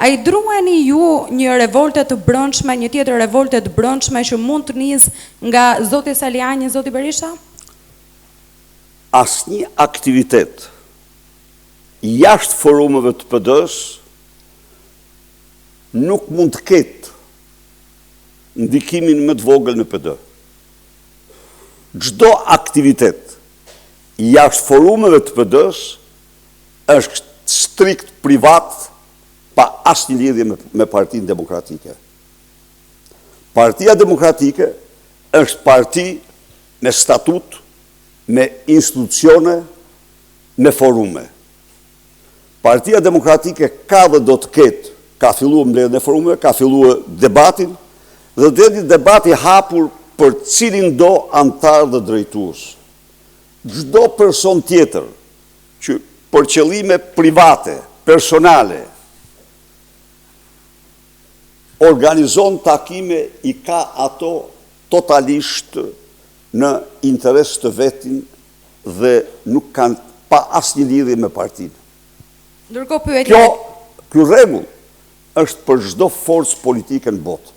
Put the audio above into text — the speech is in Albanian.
A I druani ju një revolte të brendshme, një tjetër revolte të brendshme që mund të nis nga zoti Saliani, zoti Berisha? Asnjë aktivitet jashtë forumeve të PD-s nuk mund të ketë ndikimin më të vogël në PD. Çdo aktivitet jashtë forumeve të PD-s është strikt privat, pa asnjë lidhje me Partinë Demokratike. Partia Demokratike është parti me statut, me institucione, me forume. Partia Demokratike ka dhe do të ketë, ka filluar mbledhjen e forumeve, ka filluar debatin, dhe do jetë debati hapur për cilin do antar dhe drejtues. Çdo person tjetër që për qëllime private, personale, organizon takime, I ka ato totalisht në interes të vetin dhe nuk kanë pa asnjë lidhje me partinë. Ndërkohë pyetja. Ky rregull është për çdo forcë politike në botë.